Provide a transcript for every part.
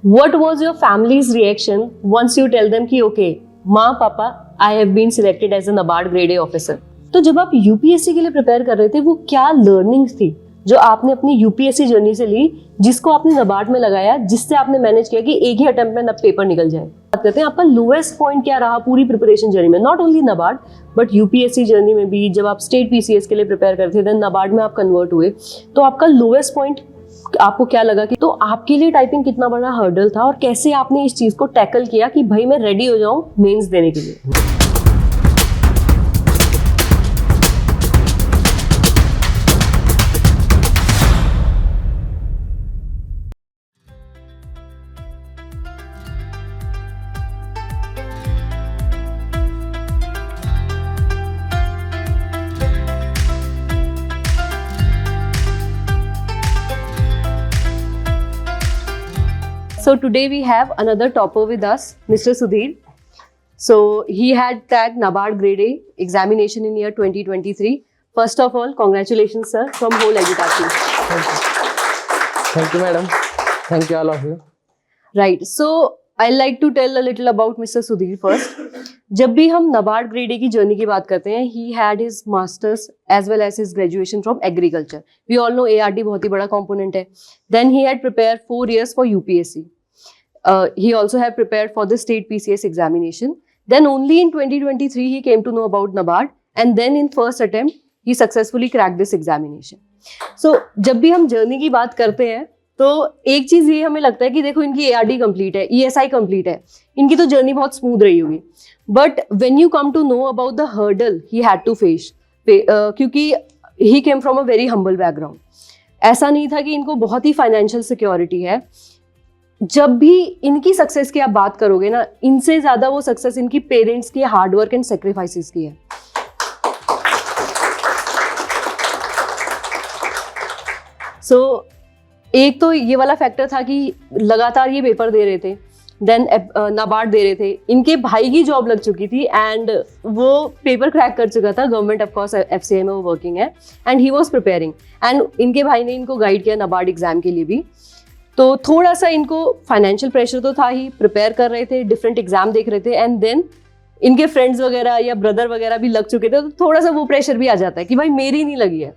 What was your family's reaction once you tell them कि okay, माँ पापा, I have been selected as a NABARD grade A officer? तो जब आप UPSC के लिए प्रिपेयर कर रहे थे, वो क्या लर्निंग्स थी जो आपने अपनी यूपीएससी जर्नी से ली, जिसको आपने नबार्ड में लगाया, जिससे आपने मैनेज किया कि एक ही अटेम्प्ट में पेपर निकल जाए? बात करते हैं आपका लोएस्ट पॉइंट क्या रहा पूरी प्रिपरेशन जर्नी में, not only NABARD but UPSC journey में भी। जब आप स्टेट पीसीएस के लिए प्रिपेयर करते थे, देन नबार्ड में आप कन्वर्ट हुए, तो आपका लोएस्ट पॉइंट आपको क्या लगा कि तो आपके लिए टाइपिंग कितना बड़ा हर्डल था और कैसे आपने इस चीज को टैकल किया कि भाई मैं रेडी हो जाऊं मेंस देने के लिए? So today we have another topper with us, Mr. Sudhir. So he had that NABARD Grade A examination in year 2023. First of all, congratulations, sir, from whole EDUTAC team. Thank you, madam. Thank you, all of you. Right. So I'd like to tell a little about Mr. Sudhir first. जब भी हम NABARD Grade A की journey की बात करते हैं, he had his masters as well as his graduation from agriculture. We all know ARD बहुत ही बड़ा component है. Then he had prepared 4 years for UPSC. He also had prepared for the state PCS examination. Then only in 2023 he came to know about NABARD, and then in first attempt he successfully cracked this examination. So जब भी हम journey की बात करते हैं तो एक चीज ये हमें लगता है कि देखो इनकी ARD कंप्लीट है, ESI कंप्लीट है, इनकी तो जर्नी बहुत स्मूथ रही होगी. But when you come to know about the hurdle he had to face, क्योंकि he came from a very humble background. ऐसा नहीं था कि इनको बहुत ही फाइनेंशियल सिक्योरिटी है. जब भी इनकी सक्सेस की आप बात करोगे ना, इनसे ज्यादा वो सक्सेस इनकी पेरेंट्स की हार्डवर्क एंड सेक्रीफाइसेस की है. सो एक तो ये वाला फैक्टर था कि लगातार ये पेपर दे रहे थे, देन नाबार्ड दे रहे थे. इनके भाई की जॉब लग चुकी थी एंड वो पेपर क्रैक कर चुका था. गवर्नमेंट ऑफ कोर्स FCI में वो वर्किंग है and he was preparing, and इनके भाई ने इनको गाइड किया नाबार्ड एग्जाम के लिए भी. तो थोड़ा सा इनको फाइनेंशियल प्रेशर तो था ही, प्रिपेयर कर रहे थे, डिफरेंट एग्जाम देख रहे थे, एंड देन इनके फ्रेंड्स वगैरह या ब्रदर वगैरह भी लग चुके थे, तो थोड़ा सा वो प्रेशर भी आ जाता है कि भाई मेरी नहीं लगी है.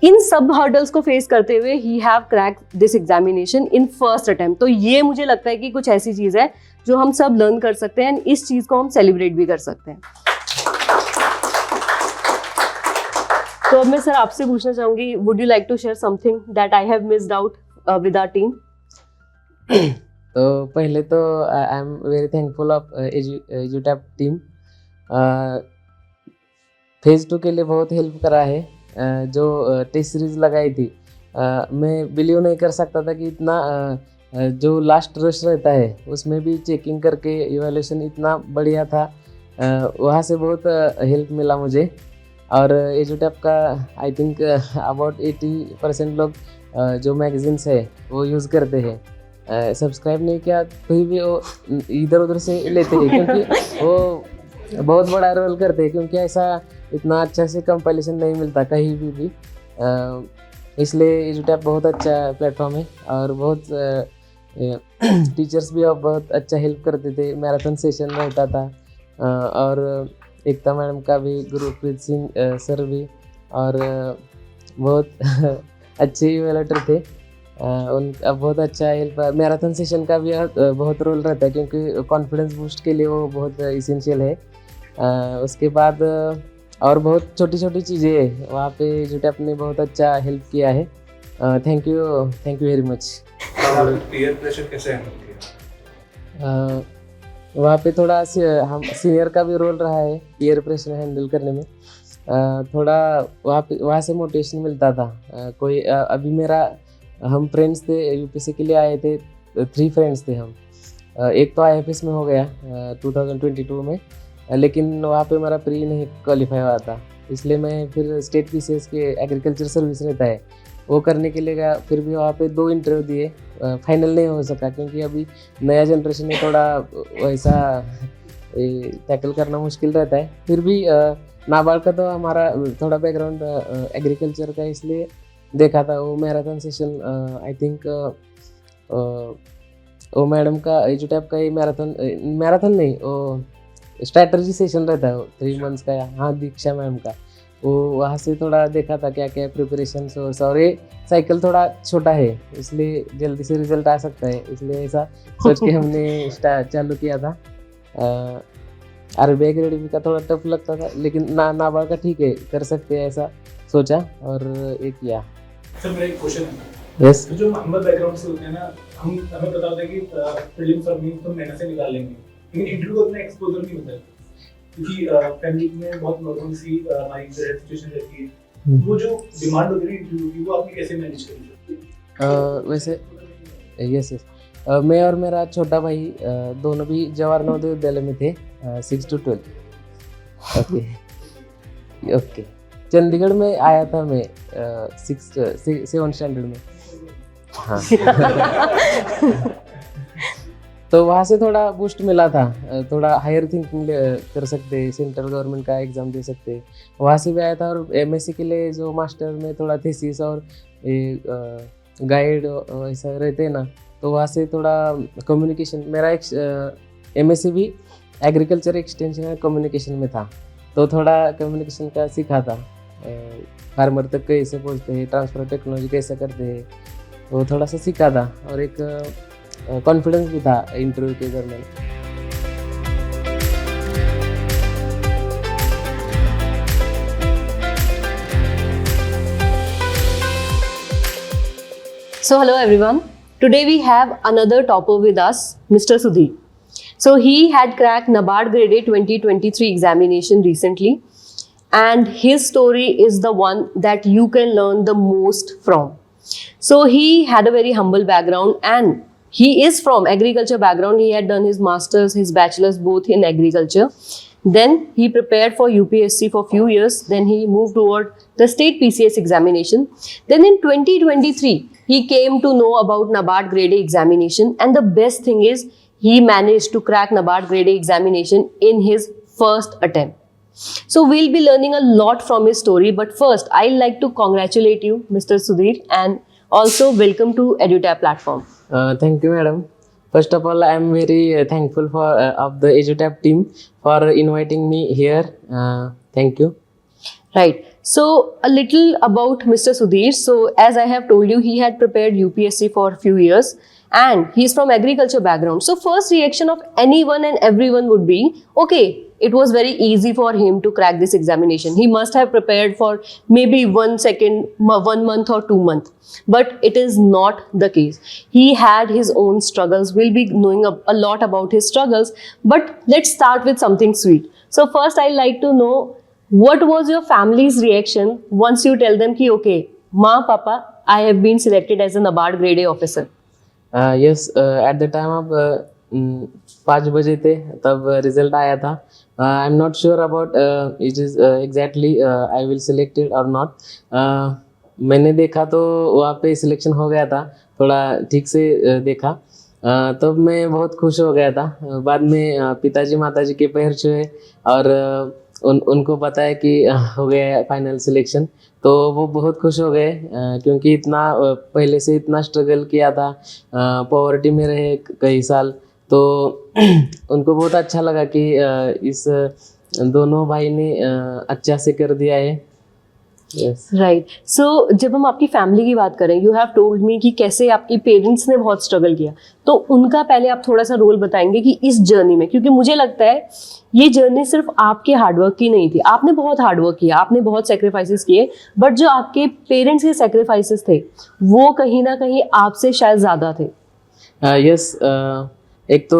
इन सब हर्डल्स को फेस करते हुए he have cracked this examination in first attempt. तो ये मुझे लगता है कि कुछ ऐसी चीज़ है जो हम सब लर्न कर सकते हैं एंड इस चीज़ को हम सेलिब्रेट भी कर सकते हैं. तो अब मैं सर आपसे पूछना चाहूँगी, would you like to share something that I have missed out with our team? तो पहले तो I am very thankful of EDUTAC team. Phase 2 के लिए बहुत हेल्प करा है. जो टेस्ट सीरीज लगाई थी, मैं बिलीव नहीं कर सकता था कि इतना जो लास्ट रश रहता है उसमें भी चेकिंग करके इवैल्यूएशन इतना बढ़िया था. वहाँ से बहुत हेल्प मिला मुझे. और EDUTAC का आई थिंक अबाउट 80% लोग जो मैगजीन्स है वो यूज़ करते हैं. सब्सक्राइब नहीं किया तो भी वो इधर उधर से लेते हैं, क्योंकि वो बहुत बड़ा रोल करते हैं, क्योंकि ऐसा इतना अच्छा से कंपाइलेशन नहीं मिलता कहीं भी. इसलिए EDUTAC बहुत अच्छा प्लेटफॉर्म है और बहुत टीचर्स भी अब बहुत अच्छा हेल्प करते थे. मैराथन सेशन रहता था और एकता मैडम का भी, गुरप्रीत सिंह सर भी, और बहुत अच्छे इवैल्यूएटर थे. उनका बहुत अच्छा हेल्प. मैराथन सेशन का भी बहुत रोल रहता है, क्योंकि कॉन्फिडेंस बूस्ट के लिए वो बहुत इसेंशियल है. उसके बाद और बहुत छोटी छोटी चीज़ें हैं वहाँ पे EDUTAC ने बहुत अच्छा हेल्प किया है. Thank you very much. Peer pressure कैसे हैंडल किया? वहाँ पे थोड़ा हम सीनियर का भी रोल रहा है पीयर प्रेशर हैंडल करने में. थोड़ा वहाँ से मोटिवेशन मिलता था. कोई अभी हम फ्रेंड्स थे, UPSC के लिए आए थे, 3 फ्रेंड्स थे हम. एक तो IFS में हो गया 2022 में, लेकिन वहाँ पे मेरा प्री नहीं क्वालिफाई हुआ था, इसलिए मैं फिर स्टेट PCS के एग्रीकल्चर सर्विस रहता है वो करने के लिए गया. फिर भी वहाँ पे 2 इंटरव्यू दिए, फाइनल नहीं हो सका, क्योंकि अभी नया जनरेशन में थोड़ा वैसा टैकल करना मुश्किल रहता है. फिर भी नाबार्ड का तो हमारा थोड़ा बैकग्राउंड एग्रीकल्चर का, इसलिए देखा था वो मैराथन सेशन. आई थिंक वो मैडम का एजुटैप का ही मैराथन नहीं, वो स्ट्रैटेजी सेशन रहता है, वो 3 मंथ्स का। हाँ, दीक्षा मैम का। वो वहाँ से थोड़ा देखा था क्या क्या प्रिपरेशन सोर्स, और ये साइकिल थोड़ा छोटा है इसलिए जल्दी से रिजल्ट आ सकता है, इसलिए ऐसा सोच के हमने चालू किया था। RBI ग्रेड का थोड़ा टफ लगता था, लेकिन नाबार्ड का ठीक है, कर सकते हैं ऐसा सोचा और ये किया। सर मेरा एक क्वेश्चन है। यस। तो जो हमारे बैकग्राउंड से होते हैं ना, हमें पता होता है कि प्रीलिम्स और मेंस तो मेहनत से निकाल लेंगे, लेकिन इंटरव्यू को उतना एक्सपोजर नहीं होता है, क्योंकि फैमिली में बहुत नॉर्मल सी हमारी सिचुएशन रहती है। वो जो डिमांड होती है इंटरव्यू की, वो आपने कैसे मैनेज करी? वैसे यस, मैं और मेरा छोटा भाई दोनों भी जवाहर नवोदय विद्यालय में थे, 6 to 12। Okay okay. चंडीगढ़ में आया था मैं 7th स्टैंडर्ड में। हाँ। तो वहाँ से थोड़ा बूस्ट मिला था, थोड़ा हायर थिंकिंग कर सकते, सेंट्रल गवर्नमेंट का एग्ज़ाम दे सकते, वहाँ से भी आया था। और MSc के लिए जो मास्टर में थोड़ा थीसिस और गाइड ऐसा रहते हैं ना, तो वहाँ से थोड़ा कम्युनिकेशन, मेरा एक MSc भी एग्रीकल्चर एक्सटेंशन और कम्युनिकेशन में था, तो थोड़ा कम्युनिकेशन का सीखा था। फार्मर तक कैसे पहुँचते हैं, ट्रांसफर टेक्नोलॉजी कैसे करते हैं, वो थोड़ा सा सीखा था, और एक कॉन्फिडेंस भी था इंटरव्यू के दरमियान। So hello everyone. Today we have another topper with us, Mr. Sudhir. So he had cracked NABARD Grade A 2023 examination recently, and his story is the one that you can learn the most from. So he had a very humble background, and he is from agriculture background. He had done his masters, his bachelors both in agriculture. Then he prepared for UPSC for few years. Then he moved toward the state PCS examination. Then in 2023, he came to know about NABARD Grade A examination, and the best thing is he managed to crack NABARD Grade A examination in his first attempt. So we'll be learning a lot from his story, but first I'd like to congratulate you, Mr. Sudhir, and also welcome to EduTap platform. Thank you, madam. First of all, I am very thankful for of the EduTap team for inviting me here. Thank you. Right. So a little about Mr. Sudhir. So as I have told you, he had prepared UPSC for a few years, and he's from agriculture background. So first reaction of anyone and everyone would be, okay, it was very easy for him to crack this examination. He must have prepared for maybe 1 month or 2 months. But it is not the case. He had his own struggles. We'll be knowing a lot about his struggles. But let's start with something sweet. So first I'd like to know, what was your family's reaction once you tell them ki, okay, Ma, Papa, I have been selected as a NABARD Grade A officer? Yes, at the time of 5 बजे थे तब result आया था। I am not sure about it is exactly I will selected और not. मैंने देखा तो वहाँ पे सिलेक्शन हो गया था, थोड़ा ठीक से देखा, तब मैं बहुत खुश हो गया था। बाद में पिताजी माताजी के पैर छुए और उनको पता है कि हो गया है फाइनल सिलेक्शन, तो वो बहुत खुश हो गए, क्योंकि इतना पहले से इतना स्ट्रगल किया था, पॉवर्टी में रहे कई साल, तो उनको बहुत अच्छा लगा कि इस दोनों भाई ने अच्छा से कर दिया है। राइट। सो जब हम आपकी फैमिली की बात करें, यू हैव टोल्ड मी कि कैसे आपके पेरेंट्स ने बहुत स्ट्रगल किया, तो उनका पहले आप थोड़ा सा रोल बताएंगे कि इस जर्नी में, क्योंकि मुझे लगता है ये जर्नी सिर्फ आपके हार्डवर्क की नहीं थी, आपने बहुत हार्डवर्क किया, आपने बहुत सेक्रीफाइसेस किए, बट जो आपके पेरेंट्स के सेक्रीफाइसेस थे वो कहीं ना कहीं आपसे शायद ज़्यादा थे। यस, एक तो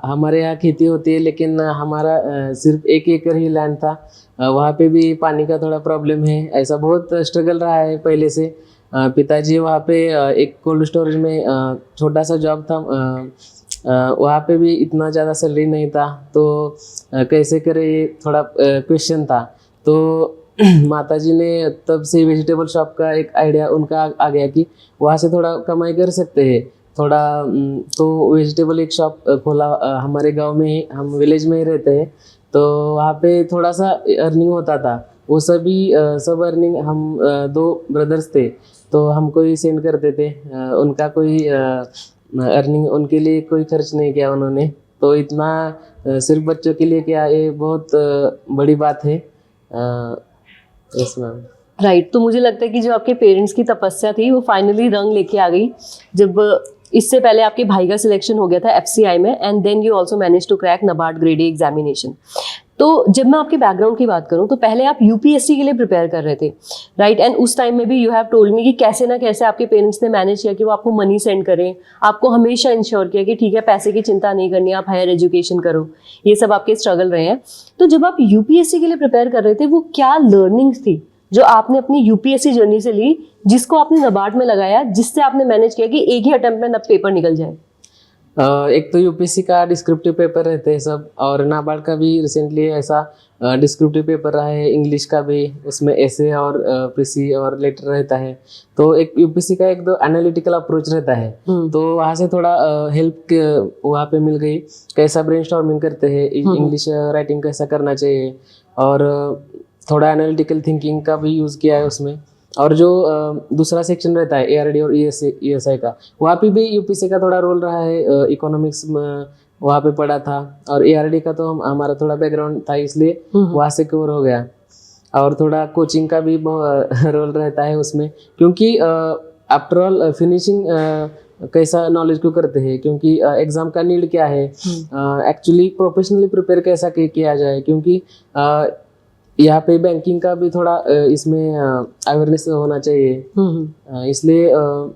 हमारे यहाँ खेती होती है, लेकिन हमारा सिर्फ 1 एकड़ ही लैंड था, वहाँ पे भी पानी का थोड़ा प्रॉब्लम है, ऐसा बहुत स्ट्रगल रहा है पहले से। पिताजी वहाँ पे एक कोल्ड स्टोरेज में छोटा सा जॉब था, वहाँ पे भी इतना ज़्यादा सैलरी नहीं था, तो कैसे करें ये थोड़ा क्वेश्चन था। तो माताजी ने तब से वेजिटेबल शॉप का एक आइडिया उनका आ गया कि वहाँ से थोड़ा कमाई कर सकते हैं थोड़ा, तो वेजिटेबल एक शॉप खोला हमारे गांव में ही, हम विलेज में ही रहते हैं, तो वहाँ पे थोड़ा सा अर्निंग होता था, वो सब अर्निंग हम 2 ब्रदर्स थे, तो हमको ही सेंड करते थे। उनका कोई अर्निंग उनके लिए कोई खर्च नहीं किया उन्होंने, तो इतना सिर्फ बच्चों के लिए किया, ये बहुत बड़ी बात है। Yes ma'am. राइट तो मुझे लगता है कि जो आपके पेरेंट्स की तपस्या थी वो फाइनली रंग लेके आ गई, जब इससे पहले आपके भाई का सिलेक्शन हो गया था FCI में, and then you also manage to crack NABARD grade A examination. तो जब मैं आपके बैकग्राउंड की बात करूं तो पहले आप UPSC के लिए प्रिपेयर कर रहे थे, राइट, एंड उस टाइम में भी यू हैव टोल्ड मी कि कैसे ना कैसे आपके पेरेंट्स ने मैनेज किया कि वो आपको मनी सेंड करें, आपको हमेशा इंश्योर किया कि ठीक है पैसे की चिंता नहीं करनी, आप हायर एजुकेशन करो, ये सब आपके स्ट्रगल रहे हैं। तो जब आप UPSC के लिए प्रिपेयर कर रहे थे वो क्या लर्निंग्स थी जो आपने अपनी UPSC जर्नी से ली, जिसको आपने NABARD में लगाया, जिससे आपने मैनेज किया कि एक ही अटेम्प्ट में पेपर निकल जाए? एक तो UPSC का डिस्क्रिप्टिव पेपर रहते हैं सब, और NABARD का भी रिसेंटली ऐसा डिस्क्रिप्टिव पेपर रहा है, इंग्लिश का भी, उसमें ऐसे और प्रीसी और लेटर रहता है। तो एक UPSC का एक दो एनालिटिकल अप्रोच रहता है, तो वहाँ से थोड़ा हेल्प वहाँ पे मिल गई, कैसा ब्रेनस्टॉर्मिंग करते हैं, इंग्लिश राइटिंग कैसा करना चाहिए, और थोड़ा एनालिटिकल थिंकिंग का भी यूज़ किया है उसमें। और जो दूसरा सेक्शन रहता है ARD और ESI का, वहाँ पे भी UPSC का थोड़ा रोल रहा है, इकोनॉमिक्स वहाँ पे पढ़ा था, और ARD का तो हमारा थोड़ा बैकग्राउंड था इसलिए वहाँ से कवर हो गया। और थोड़ा कोचिंग का भी रोल रहता है उसमें, क्योंकि आफ्टर ऑल फिनिशिंग कैसा नॉलेज को करते हैं, क्योंकि एग्ज़ाम का नीड क्या है, एक्चुअली प्रोफेशनली प्रिपेयर कैसा किया जाए, क्योंकि यहाँ पे बैंकिंग का भी थोड़ा इसमें अवेयरनेस होना चाहिए, इसलिए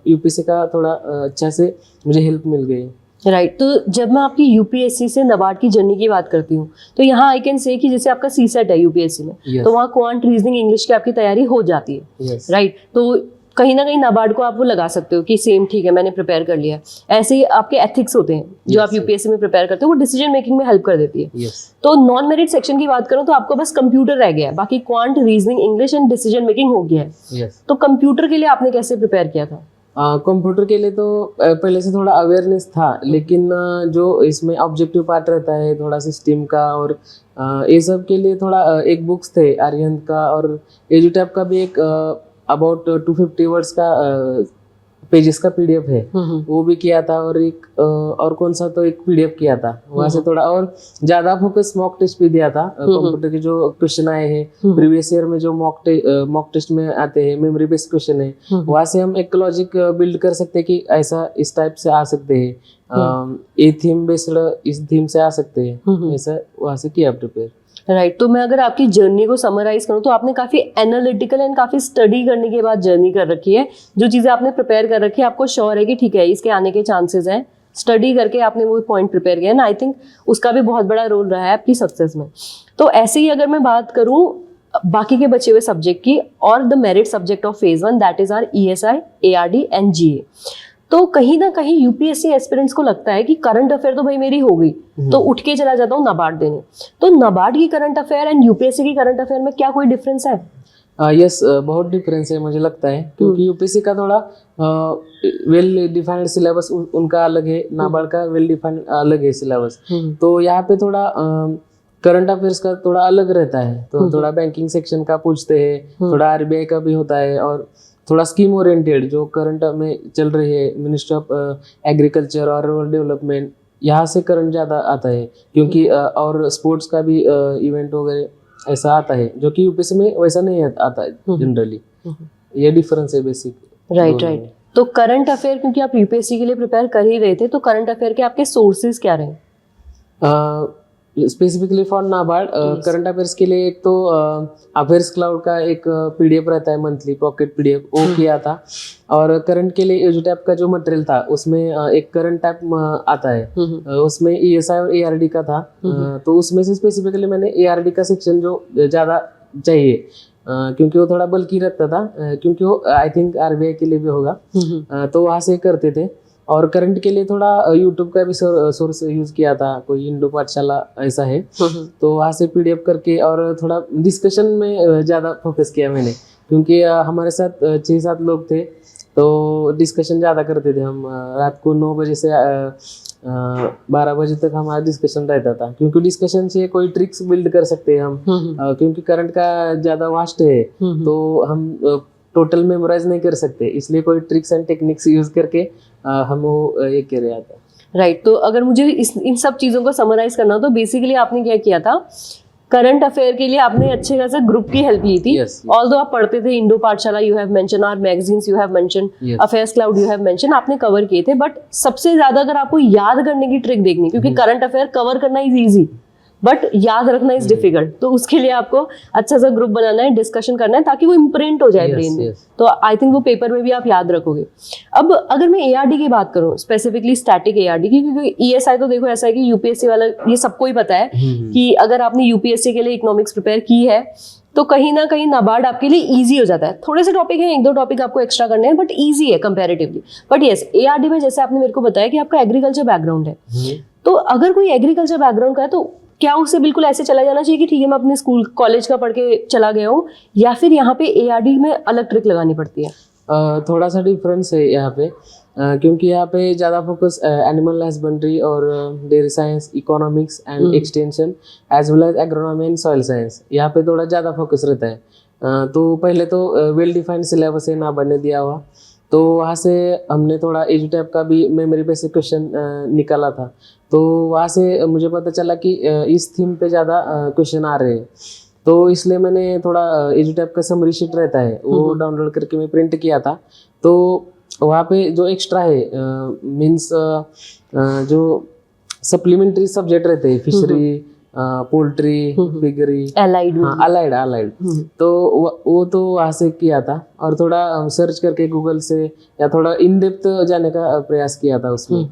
UPSC का थोड़ा अच्छा से मुझे हेल्प मिल गई। राइट तो जब मैं आपकी UPSC से NABARD की जर्नी की बात करती हूँ तो यहाँ आई कैन से कि जैसे आपका CSET है UPSC में, Yes. तो वहाँ क्वांट रीजनिंग इंग्लिश की आपकी तैयारी हो जाती है, Yes. राइट तो कहीं ना कहीं NABARD को आप वो लगा सकते हो कि सेम ठीक है मैंने प्रिपेयर कर लिया। ऐसे ही आपके एथिक्स होते हैं जो आप UPSC में प्रिपेयर करते हो, वो डिसीजन मेकिंग में हेल्प कर देती है। Yes. तो नॉन मेरिट सेक्शन की बात करूँ तो आपको बस कंप्यूटर रह गया है, बाकी quant reasoning English and decision making हो गया है। Yes. तो कंप्यूटर के लिए आपने कैसे प्रिपेयर किया था? कंप्यूटर के लिए तो पहले से थोड़ा अवेयरनेस था, लेकिन जो इसमें ऑब्जेक्टिव पार्ट रहता है थोड़ा सिस्टम का, और ये सब के लिए थोड़ा एक बुक्स थे आर्यन का, और एजुटैप का भी एक अबाउट 250 वर्ड्स का पेजेस का PDF है, वो भी किया था, और एक और कौन सा तो एक PDF किया था, वहाँ से थोड़ा और ज़्यादा फोकस मॉक टेस्ट भी दिया था। कंप्यूटर के जो क्वेश्चन आए हैं प्रीवियस ईयर में, जो मॉक टेस्ट में आते हैं, मेमोरी बेस्ड क्वेश्चन है, वहाँ से हम एक लॉजिक बिल्ड कर सकते हैं कि ऐसा इस टाइप से आ सकते हैं, ये थीम बेस्ड इस थीम से आ सकते हैं, ऐसा वहाँ से किया प्रिपेयर। राइट तो मैं अगर आपकी जर्नी को समराइज करूँ तो आपने काफ़ी एनालिटिकल एंड काफ़ी स्टडी करने के बाद जर्नी कर रखी है, जो चीज़ें आपने प्रिपेयर कर रखी है आपको श्योर है कि ठीक है इसके आने के चांसेस हैं, स्टडी करके आपने वो पॉइंट प्रिपेयर किया है ना, आई थिंक उसका भी बहुत बड़ा रोल रहा है आपकी सक्सेस में। तो ऐसे ही अगर मैं बात करूँ बाकी के बचे हुए सब्जेक्ट की, और the merit subject of phase 1 that is are ESI, ARD and GA, तो कहीं ना कहीं UPSC एस्पिरेंट्स को लगता है कि करंट अफेयर तो भाई मेरी हो गई तो उठ के चला जाता हूँ NABARD देने। तो NABARD की करंट अफेयर एंड UPSC की करंट अफेयर में क्या कोई डिफरेंस है? यस, बहुत डिफरेंस है मुझे लगता है, क्योंकि UPSC का थोड़ा वेल डिफाइंड सिलेबस उनका अलग है, NABARD का वेल डिफाइंड अलग है सिलेबस, तो यहाँ पे थोड़ा करंट अफेयर्स का थोड़ा अलग रहता है, तो थोड़ा बैंकिंग सेक्शन का पूछते हैं, थोड़ा RBI का भी होता है, और थोड़ा स्कीम ओरिएंटेड जो करंट में चल रही है, मिनिस्ट्री ऑफ एग्रीकल्चर और रूरल डेवलपमेंट, यहाँ से करंट ज़्यादा आता है, क्योंकि और स्पोर्ट्स का भी इवेंट वगैरह ऐसा आता है, जो कि UPSC में वैसा नहीं आता है जनरली, ये डिफरेंस है बेसिक। राइट तो करंट अफेयर, क्योंकि आप UPSC के लिए प्रिपेयर कर ही रहे थे, तो करंट अफेयर के आपके सोर्सेज क्या रहे? Specifically for NABARD current affairs के लिए एक तो अफेयर्स क्लाउड का एक PDF रहता है मंथली पॉकेट PDF, वो किया था, और करंट के लिए एजुटैप का जो मटेरियल था उसमें एक करंट टैप आता है, उसमें ESI और ARD का था, तो उसमें से स्पेसिफिकली मैंने ARD का सेक्शन जो ज़्यादा चाहिए, क्योंकि वो थोड़ा बल्कि रखता था, क्योंकि वो आई थिंक RBI के लिए भी होगा, तो वहाँ से करते थे। और करंट के लिए थोड़ा यूट्यूब का भी सोर्स यूज़ किया था, कोई इंडो पाठशाला ऐसा है, तो वहाँ से PDF करके, और थोड़ा डिस्कशन में ज़्यादा फोकस किया मैंने, क्योंकि हमारे साथ 6-7 लोग थे, तो डिस्कशन ज़्यादा करते थे हम, रात को 9 बजे से 12 बजे तक हमारा डिस्कशन रहता था, क्योंकि डिस्कशन से कोई ट्रिक्स बिल्ड कर सकते हैं हम, क्योंकि करंट का ज़्यादा वास्ट है, तो हम टोटल मेमोराइज नहीं कर सकते, इसलिए कोई ट्रिक्स एंड टेक्निक्स यूज करके हम वो ये कर रहे आता है। राइट तो अगर मुझे इन सब चीज़ों को समराइज करना हो तो बेसिकली आपने क्या किया था, करंट अफेयर के लिए आपने अच्छे खासा ग्रुप की हेल्प ली थी। Yes, yes. ऑल्दो आप पढ़ते थे, Indo Pathshala you have mention, our magazines you have mention, Yes. Affairs cloud you have mention, आपने कवर किए थे। बट सबसे ज्यादा अगर आपको याद करने की ट्रिक देखनी, क्योंकि करंट अफेयर कवर करना इज ईजी बट याद रखना इज डिफिकल्ट, तो उसके लिए आपको अच्छा सा ग्रुप बनाना है, डिस्कशन करना है ताकि वो इम्प्रिंट हो जाए Yes, ब्रेन में। yes. तो आई थिंक वो पेपर में भी आप याद रखोगे। अब अगर मैं एआरडी की बात करूं, स्पेसिफिकली स्टैटिक एआरडी की, क्योंकि ईएसआई तो देखो ऐसा है कि यूपीएससी वाला ये सबको ही पता है कि अगर आपने यूपीएससी के लिए इकोनॉमिक्स प्रिपेयर की है तो कहीं ना कहीं नाबार्ड आपके लिए इजी हो जाता है। थोड़े से टॉपिक हैं, एक दो टॉपिक आपको एक्स्ट्रा करने हैं बट इजी है कंपैरेटिवली। बट यस, एआरडी में जैसे आपने मेरे को बताया कि आपका एग्रीकल्चर बैकग्राउंड है, तो अगर कोई एग्रीकल्चर बैकग्राउंड का है तो क्या उसे बिल्कुल ऐसे चला जाना चाहिए कि ठीक है मैं अपने स्कूल कॉलेज का पढ़ के चला गया हूँ, या फिर यहाँ पे एआरडी में अलग ट्रिक लगानी पड़ती है? थोड़ा सा डिफरेंस है यहाँ पे, क्योंकि यहाँ पे ज़्यादा फोकस एनिमल हस्बेंड्री और dairy science, economics and extension as well as agronomy and soil science, यहाँ पे थोड़ा ज़्यादा फोकस रहता है। तो पहले तो वेल डिफाइंड सिलेबस है ना बनने दिया हुआ, तो वहाँ से हमने थोड़ा एजुटैप का भी मेमोरी बेसिक क्वेश्चन निकाला था, तो वहाँ से मुझे पता चला कि इस थीम पे ज़्यादा क्वेश्चन आ रहे हैं, तो इसलिए मैंने थोड़ा एजुटैप का समरी शीट रहता है वो डाउनलोड करके मैं प्रिंट किया था। तो वहाँ पे जो एक्स्ट्रा है मीन्स जो सप्लीमेंट्री सब्जेक्ट रहते हैं, फिशरी, पोल्ट्री, पिगरी, अलाइड, तो वो तो वहाँ से किया था और थोड़ा सर्च करके गूगल से या थोड़ा इन डेप्थ जाने का प्रयास किया था उसमें,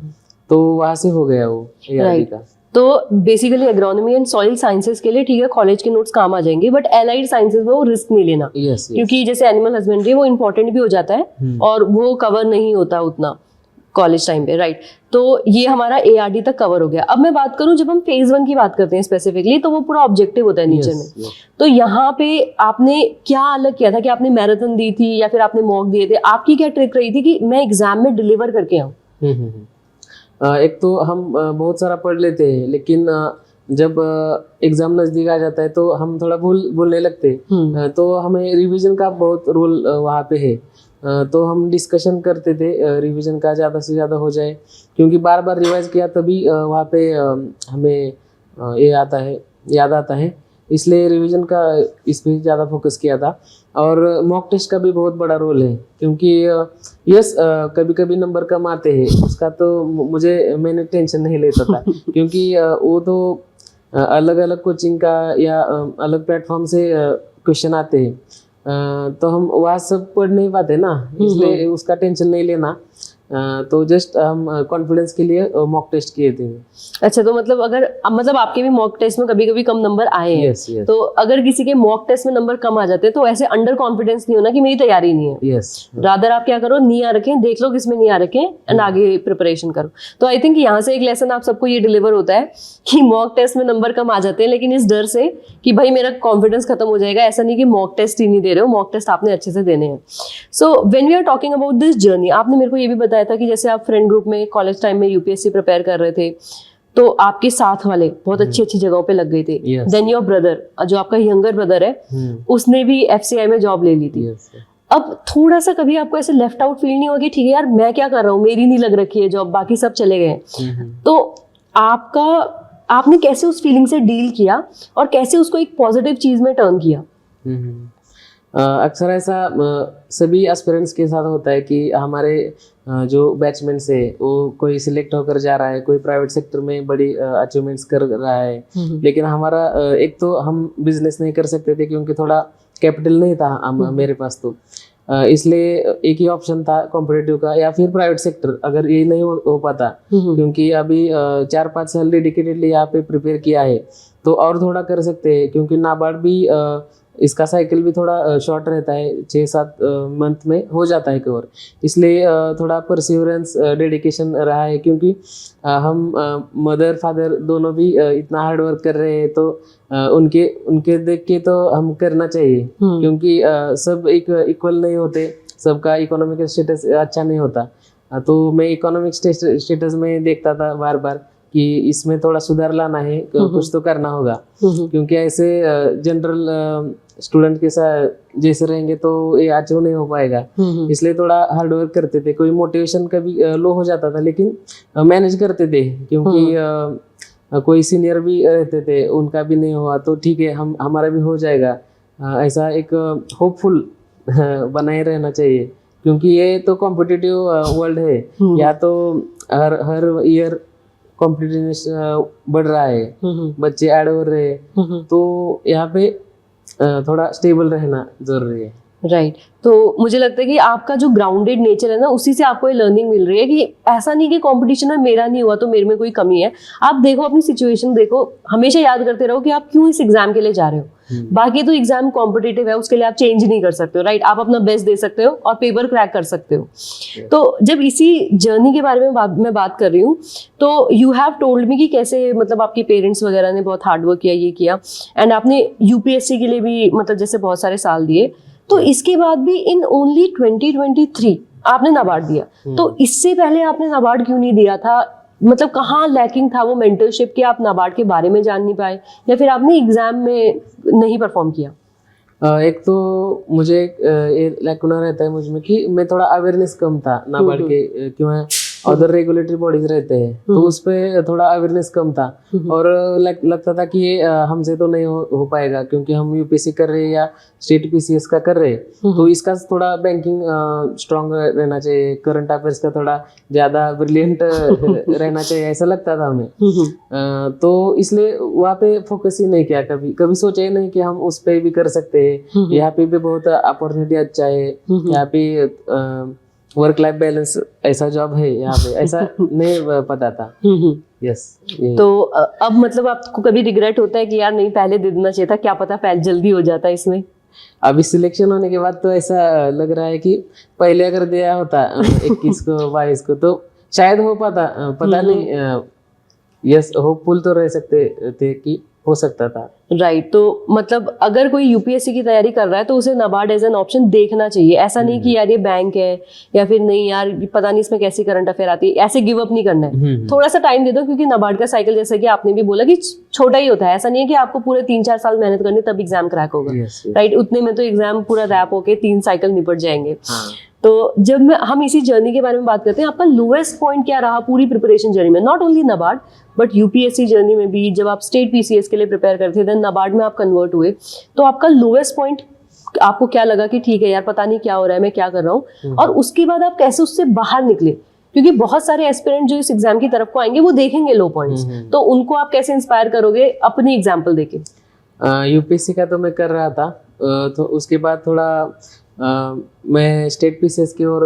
तो वहाँ से हो गया वो एआरडी का। तो basically agronomy and soil sciences के लिए ठीक है कॉलेज के नोट्स काम आ जाएंगे, बट एलाइड साइंसेज में वो रिस्क नहीं लेना। yes, क्योंकि जैसे एनिमल हस्बेंड्री वो इंपॉर्टेंट भी हो जाता है और वो कवर नहीं होता उतना कॉलेज टाइम पे, राइट। तो ये हमारा एआरडी तक कवर हो गया। अब मैं बात करूं, जब हम फेज 1 की बात करते हैं स्पेसिफिकली, तो वो पूरा ऑब्जेक्टिव होता है नेचर में। तो यहाँ पे आपने क्या अलग किया था कि आपने मैराथन दी थी या फिर आपने मॉक दिए थे? आपकी क्या ट्रिक रही थी कि मैं एग्जाम में डिलीवर करके आऊँ? एक तो हम बहुत सारा पढ़ लेते हैं, लेकिन जब एग्जाम नज़दीक आ जाता है तो हम थोड़ा भूलने लगते हैं, तो हमें रिवीजन का बहुत रोल वहाँ पे है। तो हम डिस्कशन करते थे रिवीजन का ज़्यादा से ज़्यादा हो जाए, क्योंकि बार बार रिवाइज किया तभी वहाँ पे हमें ये याद आता है, इसलिए रिवीजन का इस पर ज़्यादा फोकस किया था। और मॉक टेस्ट का भी बहुत बड़ा रोल है, क्योंकि यस कभी कभी नंबर कम आते हैं, उसका तो मैंने टेंशन नहीं लेता था क्योंकि वो तो अलग अलग कोचिंग का या अलग प्लेटफॉर्म से क्वेश्चन आते हैं, तो हम वहाँ सब पढ़ नहीं पाते ना, इसलिए उसका टेंशन नहीं लेना। तो जस्ट हम कॉन्फिडेंस के लिए मॉक टेस्ट किए थे। अच्छा, तो मतलब आपके भी मॉक टेस्ट में कभी कभी कम नंबर आए हैं। yes. तो अगर किसी के मॉक टेस्ट में नंबर कम आ जाते हैं तो ऐसे अंडर कॉन्फिडेंस नहीं होना कि मेरी तैयारी नहीं है। yes. रादर आप क्या करो, नहीं आ रखे देख लो किसमें नहीं आ रखे एंड आगे प्रिपरेशन करो। तो आई थिंक यहाँ से एक लेसन आप सबको ये डिलीवर होता है कि मॉक टेस्ट में नंबर कम आ जाते हैं, लेकिन इस डर से कि भाई मेरा कॉन्फिडेंस खत्म हो जाएगा, ऐसा नहीं कि मॉक टेस्ट ही नहीं दे रहे हो, मॉक टेस्ट आपने अच्छे से देने हैं। So when we are talking about this journey, आपने मेरे को ये भी बताया था कि जैसे आप फ्रेंड ग्रुप में कॉलेज टाइम में यूपीएससी प्रिपेयर कर रहे थे, तो आपके साथ वाले बहुत अच्छी अच्छी जगहों पे लग गए थे। Yes. देन योर ब्रदर, जो आपका यंगर ब्रदर है, उसने भी एफसीआई में जॉब ले ली थी। yes. अब थोड़ा सा कभी आपको ऐसे लेफ्ट आउट फील नहीं हुआ कि ठीक है यार मैं क्या कर रहा हूँ, मेरी नहीं लग रखी है जॉब, बाकी सब चले गए? तो आपने कैसे उस फीलिंग से डील किया और कैसे उसको एक पॉजिटिव चीज में टर्न किया? अक्सर ऐसा सभी एस्पिरेंट्स के साथ होता है कि हमारे जो बैचमेंट्स है वो कोई सिलेक्ट होकर जा रहा है, कोई प्राइवेट सेक्टर में बड़ी अचीवमेंट्स कर रहा है, लेकिन हमारा एक तो हम बिजनेस नहीं कर सकते थे क्योंकि थोड़ा कैपिटल नहीं था मेरे पास, तो इसलिए एक ही ऑप्शन था कॉम्पिटिटिव का या फिर प्राइवेट सेक्टर। अगर ये नहीं हो पाता, क्योंकि अभी 4-5 साल डेडिकेटेडली यहाँ पे प्रिपेयर किया है, तो और थोड़ा कर सकते हैं, क्योंकि नाबार्ड भी इसका साइकिल भी थोड़ा शॉर्ट रहता है, 6-7 मंथ में हो जाता है कवर, इसलिए थोड़ा परसिवरेंस डेडिकेशन रहा है, क्योंकि हम मदर फादर दोनों भी इतना हार्ड वर्क कर रहे हैं, तो उनके देख के तो हम करना चाहिए, क्योंकि सब इक्वल नहीं होते, सबका इकोनॉमिक स्टेटस अच्छा नहीं होता। तो मैं इकोनॉमिक स्टेटस में देखता था बार बार कि इसमें थोड़ा सुधार लाना है, कुछ तो करना होगा, क्योंकि ऐसे जनरल स्टूडेंट के साथ जैसे रहेंगे तो ये अचीव नहीं हो पाएगा। इसलिए थोड़ा हार्ड वर्क करते थे। कोई मोटिवेशन कभी लो हो जाता था, लेकिन मैनेज करते थे, क्योंकि कोई सीनियर भी रहते थे, उनका भी नहीं हुआ तो ठीक है, हमारा भी हो जाएगा। ऐसा एक होपफुल बनाए रहना चाहिए, क्योंकि ये तो कॉम्पिटिटिव वर्ल्ड है। या तो हर ईयर कॉम्पिटिटिवनेस बढ़ रहा है, बच्चे ऐड हो रहे हैं, तो यहाँ पे थोड़ा स्टेबल रहना जरूरी है। राइट तो मुझे लगता है कि आपका जो ग्राउंडेड नेचर है ना, उसी से आपको ये लर्निंग मिल रही है कि ऐसा नहीं कि कंपटीशन में मेरा नहीं हुआ तो मेरे में कोई कमी है। आप देखो अपनी सिचुएशन देखो, हमेशा याद करते रहो कि आप क्यों इस एग्जाम के लिए जा रहे हो। बाकी तो एग्जाम कॉम्पिटिटिव है, उसके लिए आप चेंज नहीं कर सकते हो, राइट। आप अपना बेस्ट दे सकते हो और पेपर क्रैक कर सकते हो। तो जब इसी जर्नी के बारे में मैं बात कर रही हूँ, तो यू हैव टोल्ड मी कि कैसे मतलब आपके पेरेंट्स वगैरह ने बहुत हार्ड वर्क किया, ये किया, एंड आपने यूपीएससी के लिए भी मतलब जैसे बहुत सारे साल दिए। तो इसके बाद भी इन ओनली 2023 आपने नाबार्ड दिया। तो इससे पहले आपने नाबार्ड क्यों नहीं दिया था? मतलब कहाँ लैकिंग था वो मेंटरशिप कि आप नाबार्ड के बारे में जान नहीं पाए, या फिर आपने एग्जाम में नहीं परफॉर्म किया? एक तो मुझे ये लैकुना रहता है मुझ में कि मैं थोड़ा अवेयरनेस कम था नाबार्ड के, क्यों है अदर रेगुलेटरी बॉडीज रहते हैं तो उस पर थोड़ा अवेयरनेस कम था, और लगता था कि ये हमसे तो नहीं हो पाएगा, क्योंकि हम यूपीएससी कर रहे हैं या स्टेट पीसीएस का कर रहे हैं, तो इसका थोड़ा बैंकिंग स्ट्रांग रहना चाहिए, करंट अफेयर्स का थोड़ा ज्यादा ब्रिलियंट रहना चाहिए, ऐसा लगता था हमें। तो इसलिए वहाँ पे फोकस ही नहीं किया, कभी सोचा ही नहीं कि हम उस पे भी कर सकते हैं। यहाँ पे भी बहुत अपॉर्चुनिटी अच्छा है, यहाँ पे वर्क लाइफ बैलेंस ऐसा जॉब है यहाँ पे, ऐसा नहीं पता था। यस तो अब मतलब आपको कभी रिग्रेट होता है कि यार नहीं पहले दे देना चाहिए था, क्या पता पहले जल्दी हो जाता इसमें? अभी सिलेक्शन होने के बाद तो ऐसा लग रहा है कि पहले अगर दिया होता 21 को 22 को तो शायद हो पाता, पता नहीं। यस होपफुल तो रह सकते थे कि हो सकता था। राइट तो मतलब अगर कोई यूपीएससी की तैयारी कर रहा है तो उसे नाबार्ड एज एन ऑप्शन देखना चाहिए। ऐसा नहीं कि यार ये बैंक है या फिर नहीं यार पता नहीं इसमें कैसी करंट अफेयर आती है, ऐसे गिव अप नहीं करना है। थोड़ा सा टाइम दे दो, क्योंकि नाबार्ड का साइकिल जैसे कि आपने भी बोला कि छोटा ही होता है। ऐसा नहीं है कि आपको पूरे 3-4 साल मेहनत करनी तब एग्जाम क्रैक होगा, राइट। उतने में तो एग्जाम पूरा रैप होके 3 साइकिल निपट जाएंगे। तो जब हम इसी जर्नी के बारे में बात करते हैं, आपका लोएस्ट पॉइंट क्या रहा पूरी प्रिपरेशन जर्नी में? Not only NABARD but UPSC journey में भी, जब आप स्टेट पीसीएस के लिए प्रिपेयर करते थे, देन नाबार्ड में आप कन्वर्ट हुए, तो आपका लोएस्ट पॉइंट आपको क्या लगा कि ठीक है यार पता नहीं क्या हो रहा है, मैं क्या कर रहा हूँ, और उसके बाद आप कैसे उससे बाहर निकले? क्योंकि बहुत सारे एस्पिरेंट जो इस एग्जाम की तरफ को आएंगे वो देखेंगे लो पॉइंट्स, तो उनको आप कैसे इंस्पायर करोगे अपनी एग्जाम्पल देके? यूपीएससी का तो मैं कर रहा था, तो उसके बाद थोड़ा मैं स्टेट पीसीएस की ओर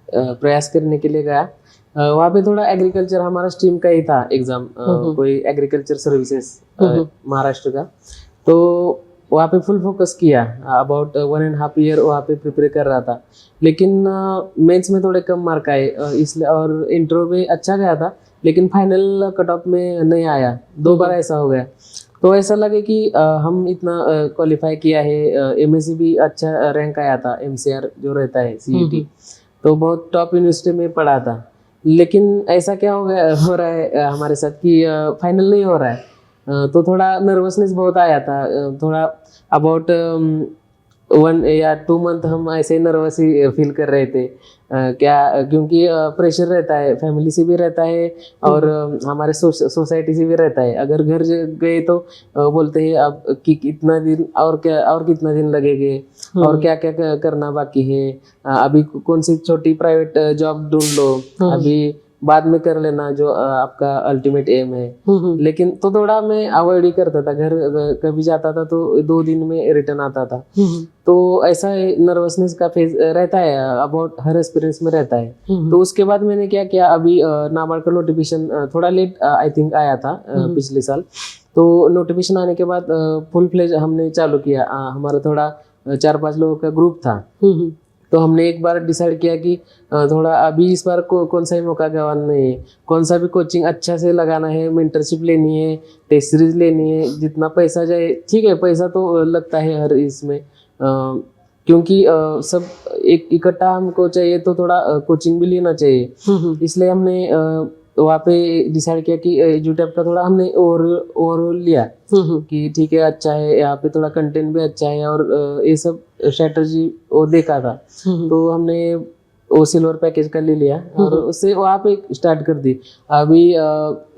प्रयास करने के लिए गया। वहाँ पे थोड़ा एग्रीकल्चर हमारा स्ट्रीम का ही था एग्जाम, कोई एग्रीकल्चर सर्विसेज महाराष्ट्र का, तो वहाँ पे फुल फोकस किया। अबाउट 1.5 ईयर वहाँ पे प्रिपेयर कर रहा था, लेकिन मेंस में थोड़े कम मार्क आए, इसलिए, और इंटरव्यू में अच्छा गया था लेकिन फाइनल कट ऑफ में नहीं आया। 2 बार ऐसा हो गया, तो ऐसा लगे कि हम इतना क्वालिफाई किया है, एमएससी भी अच्छा रैंक आया था, एमसीआर जो रहता है सीईटी, तो बहुत टॉप यूनिवर्सिटी में पढ़ा था, लेकिन ऐसा क्या हो रहा है हमारे साथ कि फाइनल नहीं हो रहा है। तो थोड़ा नर्वसनेस बहुत आया था, थोड़ा अबाउट 1 या 2 मंथ हम ऐसे नर्वस ही फील कर रहे थे। क्योंकि प्रेशर रहता है, फैमिली से भी रहता है और हमारे सोसाइटी से भी रहता है। अगर घर गए तो बोलते हैं अब कि कितना दिन और कितना दिन लगेंगे और क्या क्या करना बाकी है, अभी कौन सी छोटी प्राइवेट जॉब ढूंढ लो, अभी बाद में कर लेना जो आपका अल्टीमेट एम है। लेकिन तो थोड़ा मैं अवॉइड ही करता था, घर कभी जाता था तो 2 दिन में रिटर्न आता था। तो ऐसा नर्वसनेस का फेज रहता है, अबाउट हर एक्सपीरियंस में रहता है। तो उसके बाद मैंने क्या किया, अभी नाबार्ड का नोटिफिकेशन थोड़ा लेट आई थिंक आया था पिछले साल, तो नोटिफिकेशन आने के बाद फुल फ्लेज हमने चालू किया। हमारा थोड़ा 4-5 लोगों का ग्रुप था, तो हमने एक बार डिसाइड किया कि थोड़ा अभी इस बार कौन सा ही मौका गंवाना नहीं है, कौन सा भी कोचिंग अच्छा से लगाना है, मेंटरशिप लेनी है, टेस्ट सीरीज लेनी है, जितना पैसा जाए ठीक है, पैसा तो लगता है हर इसमें, क्योंकि सब एक इकट्ठा हमको चाहिए तो थोड़ा कोचिंग भी लेना चाहिए। इसलिए हमने वहाँ पे डिसाइड किया कि एजुटेप का थोड़ा हमने ओवरऑल लिया कि ठीक है अच्छा है, यहाँ पे थोड़ा कंटेंट भी अच्छा है और ये सब स्ट्रेटजी वो देखा था, तो हमने वो सिल्वर पैकेज का ले लिया और उससे वहाँ पे स्टार्ट कर दी। अभी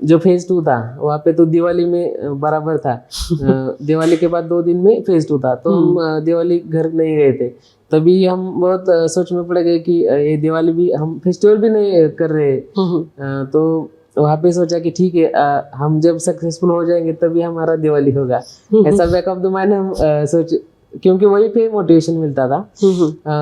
जो फेज 2 था वहाँ पे तो दिवाली में बराबर था, दिवाली के बाद 2 दिन में फेज 2 था, तो हम दिवाली घर नहीं गए थे। तभी हम बहुत सोच में पड़ गए कि ये दिवाली भी हम फेस्टिवल भी नहीं कर रहे, तो वहाँ पे सोचा कि ठीक है हम जब सक्सेसफुल हो जाएंगे तभी हमारा दिवाली होगा, ऐसा बैक ऑफ द माइंड हम सोच, क्योंकि वही पे मोटिवेशन मिलता था।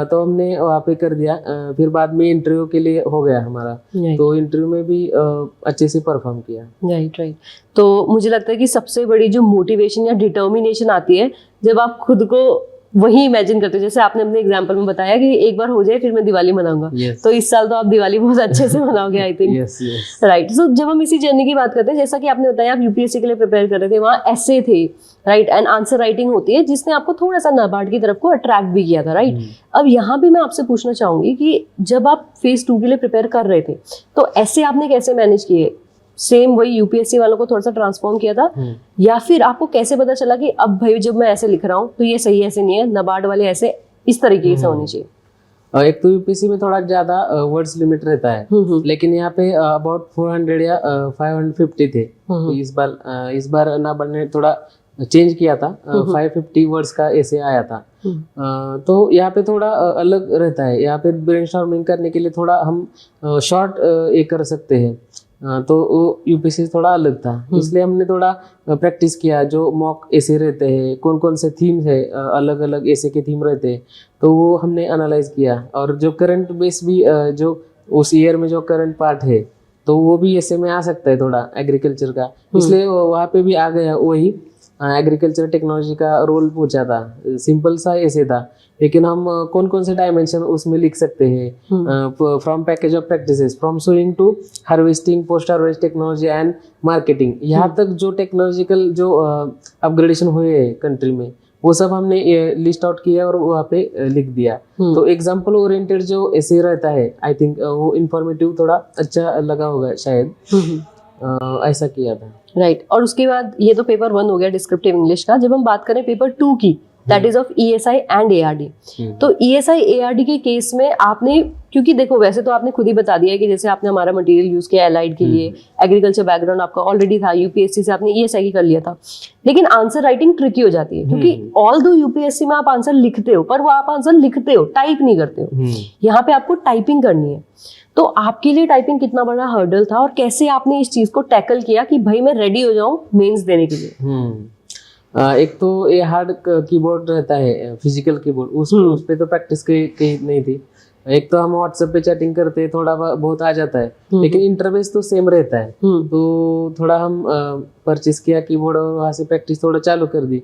तो हमने वहाँ पे कर दिया। फिर बाद में इंटरव्यू के लिए हो गया हमारा, तो इंटरव्यू में भी अच्छे से परफॉर्म किया। राइट। तो मुझे लगता है कि सबसे बड़ी जो मोटिवेशन या डिटर्मिनेशन आती है जब आप खुद को वही इमेजिन करते हो, जैसे आपने अपने एग्जांपल में बताया कि एक बार हो जाए फिर मैं दिवाली मनाऊंगा। तो इस साल तो आप दिवाली बहुत अच्छे से मनाओगे आई थिंक। राइट। सो जब हम इसी जर्नी की बात करते हैं, जैसा कि आपने बताया आप यूपीएससी के लिए प्रिपेयर कर रहे थे, वहाँ एसे थे, राइट, एंड आंसर राइटिंग होती है जिसने आपको थोड़ा सा नाबार्ड की तरफ को अट्रैक्ट भी किया था, राइट। अब यहाँ भी मैं आपसे पूछना चाहूंगी कि जब आप फेज 2 के लिए प्रिपेयर कर रहे थे तो ऐसे आपने कैसे मैनेज किए? सेम वही यूपीएससी वालों को थोड़ा सा ट्रांसफॉर्म किया था, या फिर आपको कैसे पता चला कि अब भाई जब मैं ऐसे लिख रहा हूँ तो ये सही ऐसे नहीं है, नाबार्ड वाले ऐसे इस तरीके से होने चाहिए? एक तो यूपीएससी में थोड़ा ज्यादा वर्ड्स लिमिट रहता है, लेकिन यहाँ पे अबाउट 400 या 550 थे। इस बार नाबार्ड ने थोड़ा चेंज किया था, 550 वर्ड्स का ऐसे आया था। तो यहाँ पे थोड़ा अलग रहता है, यहाँ पे ब्रेनस्टॉर्मिंग करने के लिए थोड़ा हम शॉर्ट ये कर सकते हैं, तो वो यूपीएससी थोड़ा अलग था, इसलिए हमने थोड़ा प्रैक्टिस किया। जो मॉक ऐसे रहते हैं, कौन कौन से थीम है, अलग अलग ऐसे के थीम रहते हैं, तो वो हमने एनालाइज किया। और जो करंट बेस भी जो उस ईयर में जो करंट पार्ट है तो वो भी ऐसे में आ सकता है थोड़ा एग्रीकल्चर का, इसलिए वहाँ पे भी आ गया वही एग्रीकल्चर टेक्नोलॉजी का रोल पूछा था। सिंपल सा ऐसे था, लेकिन हम कौन कौन से डायमेंशन उसमें लिख सकते हैं, from package of practices, from sowing to harvesting, post harvest technology and marketing, यहाँ तक जो टेक्नोलॉजिकल जो अपग्रेडेशन हुए हैं कंट्री में वो सब हमने लिस्ट आउट किया और वहाँ पे लिख दिया। तो एग्जाम्पल ओरिएंटेड जो ऐसे रहता है, आई थिंक वो इंफॉर्मेटिव थोड़ा अच्छा लगा होगा शायद, ऐसा किया था। राइट। और उसके बाद ये तो पेपर 1 हो गया डिस्क्रिप्टिव इंग्लिश का। जब हम बात करें पेपर 2 की, that is of ESI and ARD, तो ESI ARD के केस में आपने, क्योंकि देखो वैसे तो आपने खुद ही बता दिया कि जैसे आपने हमारा मटेरियल यूज किया एलाइड के लिए, एग्रीकल्चर बैकग्राउंड आपका ऑलरेडी था, यूपीएससी से आपने ESI की कर लिया था, लेकिन आंसर राइटिंग ट्रिकी हो जाती है, क्योंकि ऑल दो यूपीएससी में आप आंसर लिखते हो पर वो आप आंसर लिखते हो, टाइप नहीं करते हो। यहाँ पे आपको टाइपिंग करनी है। तो आपके लिए टाइपिंग कितना बड़ा हर्डल था और कैसे आपने इस चीज को टैकल किया कि भाई मैं रेडी हो जाऊं मेंस देने के लिए? एक तो ये हार्ड कीबोर्ड रहता है, फिजिकल कीबोर्ड, उस पे तो प्रैक्टिस कहीं नहीं थी। एक तो हम व्हाट्सएप पे चैटिंग करते हैं, थोड़ा बहुत आ जाता है, लेकिन इंटरफेस तो सेम रहता है। तो थोड़ा हम परचेस किया कीबोर्ड और वहाँ से प्रैक्टिस थोड़ा चालू कर दी।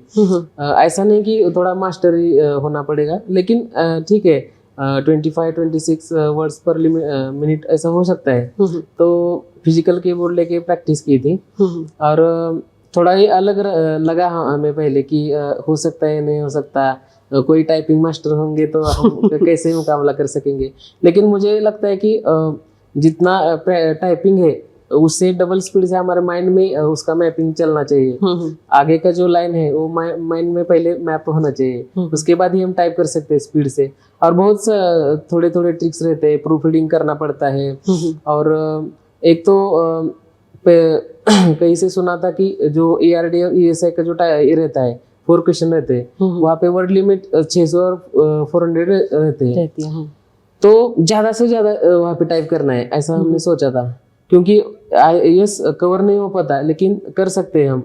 ऐसा नहीं कि थोड़ा मास्टरी होना पड़ेगा, लेकिन ठीक है 25-26 वर्ड्स पर मिनट ऐसा हो सकता है। तो फिजिकल कीबोर्ड लेके प्रैक्टिस की थी और थोड़ा ही अलग लगा हमें पहले कि हो सकता है नहीं हो सकता, कोई टाइपिंग मास्टर होंगे तो हम कैसे मुकाबला कर सकेंगे। लेकिन मुझे लगता है कि जितना टाइपिंग है उससे डबल स्पीड से हमारे माइंड में उसका मैपिंग चलना चाहिए। आगे का जो लाइन है वो माइंड में पहले मैप होना चाहिए, उसके बाद ही हम टाइप कर सकते हैं स्पीड से। और बहुत थोड़े थोड़े ट्रिक्स रहते हैं, प्रूफ रीडिंग करना पड़ता है। और एक तो कहीं से सुना था कि जो ARD और ESI का जो ये रहता है 4 क्वेश्चन रहते हैं, वहाँ पे वर्ड लिमिट 600 और 400 रहते हैं। तो ज्यादा से ज्यादा वहाँ पे टाइप करना है, ऐसा हमने सोचा था, क्योंकि यस कवर नहीं हो पाता लेकिन कर सकते हैं हम।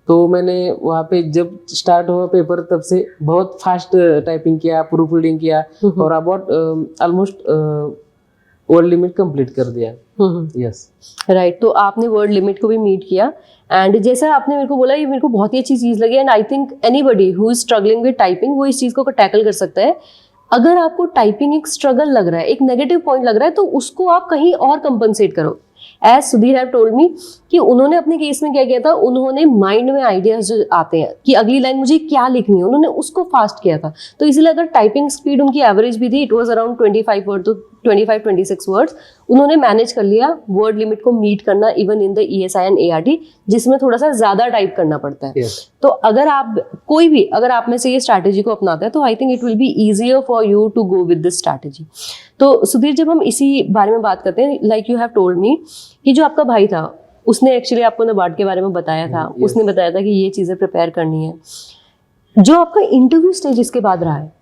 तो मैंने वहाँ पे जब स्टार्ट हुआ पेपर तब से बहुत फास्ट टाइपिंग किया, प्रूफ रीडिंग किया और about almost word limit complete कर दिया। Yes right. तो आपने वर्ड लिमिट को भी मीट किया एंड जैसा आपने मेरे को बोला ये मेरे को बहुत ही अच्छी चीज लगी। And I think anybody who is struggling with typing वो इस चीज को टैकल कर सकता है। अगर आपको टाइपिंग एक स्ट्रगल लग रहा है, एक नेगेटिव पॉइंट लग रहा है, तो उसको आप कहीं और कंपनसेट करो। As Sudhir have told me कि उन्होंने अपने केस में क्या किया था, उन्होंने माइंड में आइडियाज जो आते हैं कि अगली लाइन मुझे क्या लिखनी है, उन्होंने उसको फास्ट किया था। तो इसीलिए अगर टाइपिंग स्पीड उनकी एवरेज भी थी, इट वाज अराउंड 25 वर्ड, तो 25-26 वर्ड्स उन्होंने मैनेज कर लिया वर्ड लिमिट को मीट करना even in the ESI and ART, जिसमें थोड़ा सा ज़्यादा टाइप करना पड़ता है। Yes. तो अगर आप में से ये स्ट्रैटेजी को अपनाते हैं तो I think it will be easier for you to go with this strategy. तो सुधीर, जब हम इसी बारे में बात करते हैं, like you have told me कि जो आपका भाई था उसने एक्चुअली आपको नाबार्ड के बारे में बताया था, Yes. उसने बताया था कि ये चीज़ें प्रिपेयर करनी है। जो आपका इंटरव्यू स्टेज इसके बाद रहा है,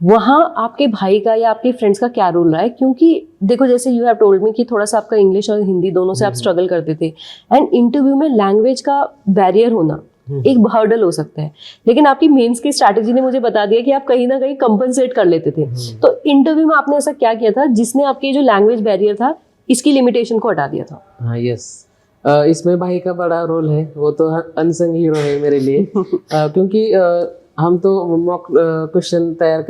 वहाँ आपके भाई का या आपके फ्रेंड्स का क्या रोल रहा है? क्योंकि देखो, जैसे यू हैव टोल्ड मी कि थोड़ा सा आपका इंग्लिश और हिंदी दोनों से आप स्ट्रगल करते थे, एंड इंटरव्यू में लैंग्वेज का बैरियर होना एक हर्डल हो सकता है, लेकिन आपकी मेंस की स्ट्रैटेजी ने मुझे बता दिया कि आप कहीं ना कहीं कंपनसेट कर लेते थे। तो इंटरव्यू में आपने ऐसा क्या किया था जिसने आपके जो लैंग्वेज बैरियर था इसकी लिमिटेशन को हटा दिया था? हाँ, यस। इसमें भाई का बड़ा रोल है, वो तो अनसंग हीरो है मेरे लिए। क्योंकि हम तो मॉक क्वेश्चन तैयार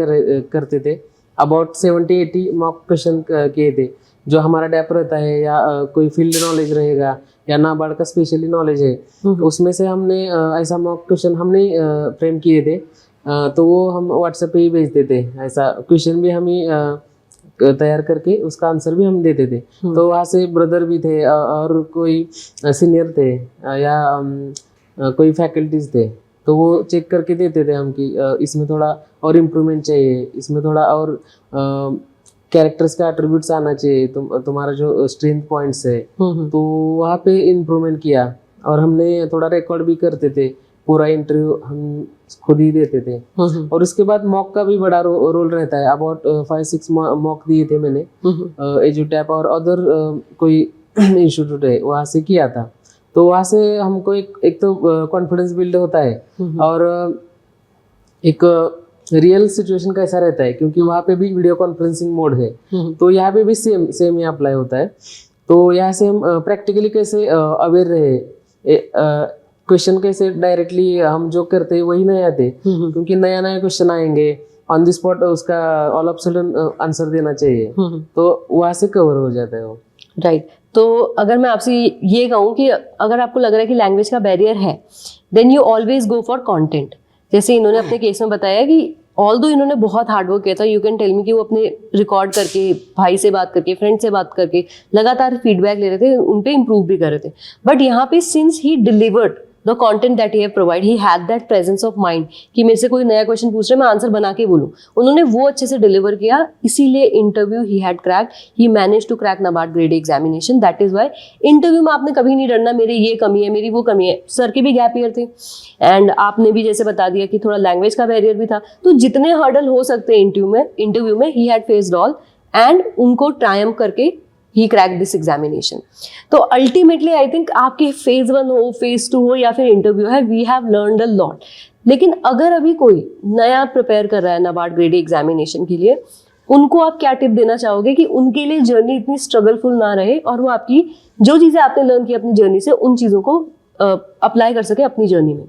करते थे, अबाउट 70-80 मॉक क्वेश्चन किए थे। जो हमारा डैप रहता है या कोई फील्ड नॉलेज रहेगा या नाबार्ड का स्पेशली नॉलेज है, उसमें से हमने ऐसा मॉक क्वेश्चन हमने फ्रेम किए थे। तो वो हम व्हाट्सएप पे ही भेजते थे। ऐसा क्वेश्चन भी हम ही तैयार करके उसका आंसर भी हम देते थे। तो वहाँ से ब्रदर भी थे और कोई सीनियर थे या कोई फैकल्टीज थे, तो वो चेक करके देते थे हम कि इसमें थोड़ा और इम्प्रूवमेंट चाहिए, इसमें थोड़ा और कैरेक्टर्स का एट्रीब्यूट्स आना चाहिए, तुम्हारा जो स्ट्रेंथ पॉइंट्स है। तो वहाँ पे इम्प्रूवमेंट किया और हमने थोड़ा रिकॉर्ड भी करते थे। पूरा इंटरव्यू हम खुद ही देते थे। और उसके बाद मॉक का भी बड़ा रोल रहता है। अबाउट 5-6 मॉक दिए थे मैंने, एजुटैप और अदर कोई इंस्टीट्यूट है वहाँ से किया था। तो वहाँ से हमको एक तो कॉन्फिडेंस बिल्ड होता है और एक रियल सिचुएशन कैसा रहता है, क्योंकि वहाँ पे भी वीडियो कॉन्फ्रेंसिंग मोड है। तो यहाँ पे भी सेम ही अप्लाई होता है। तो यहाँ से हम प्रैक्टिकली कैसे अवेयर रहे, क्वेश्चन कैसे डायरेक्टली हम जो करते हैं वही नया थे, क्योंकि नया क्वेश्चन आएंगे ऑन द स्पॉट, उसका ऑल ऑफ सडन आंसर देना चाहिए। तो वहाँ से कवर हो जाता है वो। राइट। तो अगर मैं आपसे ये कहूँ कि अगर आपको लग रहा है कि लैंग्वेज का बैरियर है, then you always go for content. जैसे इन्होंने अपने केस में बताया कि ऑल्दो इन्होंने बहुत हार्डवर्क किया था, यू कैन टेल मी कि वो अपने रिकॉर्ड करके, भाई से बात करके, फ्रेंड से बात करके लगातार फीडबैक ले रहे थे, उन पे इम्प्रूव भी कर रहे थे। बट यहाँ पे since he delivered the content that he have provide, he had that presence of mind कि मेरे से कोई नया क्वेश्चन पूछ रहे, मैं आंसर बना के बोलूँ। उन्होंने वो अच्छे से डिलीवर किया, इसीलिए इंटरव्यू ही हैड क्रैक्ड, ही manage to crack NABARD grade examination. That is why interview में आपने कभी नहीं डरना मेरी ये कमी है, मेरी वो कमी है। सर के भी गैप ईयर थे एंड आपने भी जैसे बता दिया कि थोड़ा लैंग्वेज का बैरियर भी था। तो जितने हर्डल हो सकते हैं इंटरव्यू में ही हैड फेस्ड ऑल एंड उनको ट्रायम्फ करके ही क्रैक दिस एग्जामिनेशन। तो अल्टीमेटली आई थिंक आपके फेज 1 हो, फेज 2 हो या फिर इंटरव्यू है, we have learned a lot. लेकिन अगर अभी कोई नया प्रिपेयर कर रहा है नाबार्ड ग्रेड एग्जामिनेशन के लिए, उनको आप क्या टिप देना चाहोगे कि उनके लिए जर्नी इतनी स्ट्रगलफुल ना रहे और वो आपकी जो चीज़ें आपने लर्न की अपनी जर्नी से, उन चीज़ों को अप्लाई कर सके अपनी जर्नी में?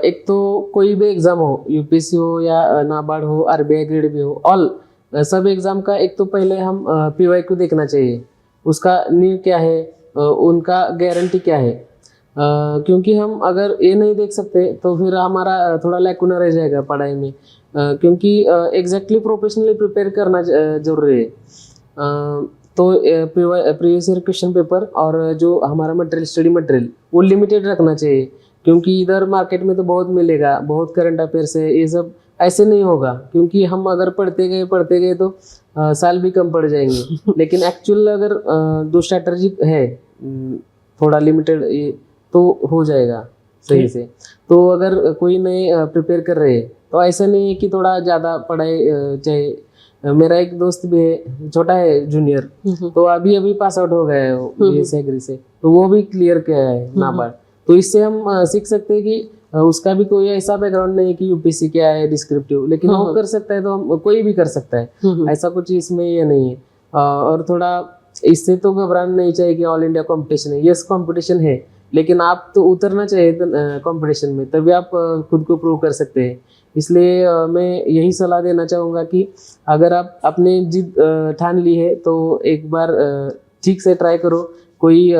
एक तो कोई भी एग्जाम हो, यूपीएससी हो या नाबार्ड हो, आरबीआई ग्रेड भी हो, ऑल सब एग्जाम का एक तो पहले हम PYQ देखना चाहिए, उसका नीव क्या है, उनका गारंटी क्या है। क्योंकि हम अगर ये नहीं देख सकते तो फिर हमारा थोड़ा लैकुना रह जाएगा पढ़ाई में, क्योंकि एग्जैक्टली प्रोफेशनली प्रिपेयर करना जरूरी है। तो प्रीवियस ईयर क्वेश्चन पेपर और जो हमारा मटेरियल, स्टडी मटेरियल, वो लिमिटेड रखना चाहिए, क्योंकि इधर मार्केट में तो बहुत मिलेगा, बहुत करंट अफेयर्स है, ये सब ऐसे नहीं होगा। क्योंकि हम अगर पढ़ते गए तो साल भी कम पड़ जाएंगे। लेकिन एक्चुअल अगर दो स्ट्रैटेजी है थोड़ा लिमिटेड, तो हो जाएगा सही से। तो अगर कोई नए प्रिपेयर कर रहे हैं तो ऐसा नहीं है कि थोड़ा ज़्यादा पढ़ाई चाहिए। मेरा एक दोस्त भी है, छोटा है, जूनियर, तो अभी पास आउट हो गया है BSc एग्री से, तो वो भी क्लियर किया है नाबार्ड। तो इससे हम सीख सकते हैं कि उसका भी कोई ऐसा बैकग्राउंड नहीं है कि यूपीएससी क्या है डिस्क्रिप्टिव, लेकिन वो कर सकता है, तो हम कोई भी कर सकता है, ऐसा कुछ इसमें ये नहीं है। और थोड़ा इससे तो घबराना नहीं चाहिए कि ऑल इंडिया कंपटीशन है। यस कंपटीशन है, लेकिन आप तो उतरना चाहिए कंपटीशन में, तभी आप खुद को प्रूव कर सकते हैं। इसलिए मैं यही सलाह देना चाहूँगा कि अगर आप अपने जिद ठान ली है तो एक बार ठीक से ट्राई करो, कोई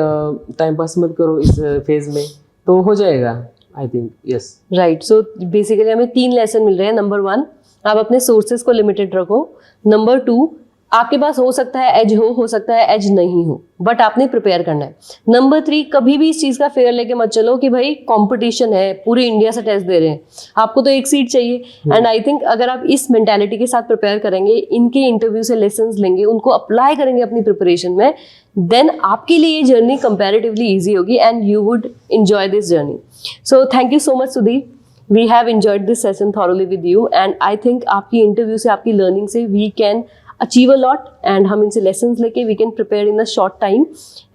टाइम पास मत करो इस फेज में, तो हो जाएगा I think. Yes, right. So basically हमें 3 लेसन मिल रहे हैं। नंबर 1, आप अपने सोर्सेज को लिमिटेड रखो। नंबर 2, आपके पास हो सकता है एज हो सकता है एज नहीं हो, बट आपने प्रिपेयर करना है। नंबर 3, कभी भी इस चीज़ का फेयर लेके मत चलो कि भाई कंपटीशन है, पूरे इंडिया से टेस्ट दे रहे हैं, आपको तो एक सीट चाहिए। एंड आई थिंक अगर आप इस मेंटालिटी के साथ प्रिपेयर करेंगे, इनके इंटरव्यू से लेसन्स लेंगे, उनको अप्लाई करेंगे अपनी प्रिपरेशन में, देन आपके लिए ये जर्नी कंपैरेटिवली ईजी होगी and you would enjoy this journey. So thank you so much Sudhir, we have enjoyed this session thoroughly with you and I think आपकी इंटरव्यू से, आपकी लर्निंग से we can achieve a lot and हम इनसे lessons लेके we can prepare in a short time.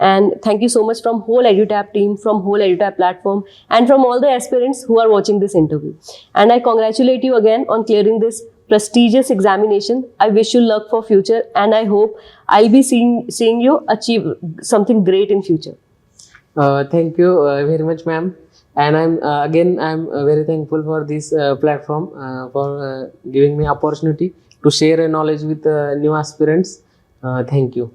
And thank you so much from whole EduTap team, from whole EduTap platform and from all the aspirants who are watching this interview. And I congratulate you again on clearing this prestigious examination. I wish you luck for future and I hope I'll be seeing you achieve something great in future. Thank you very much, ma'am. And I'm very thankful for this platform for giving me opportunity to share knowledge with new aspirants. Thank you.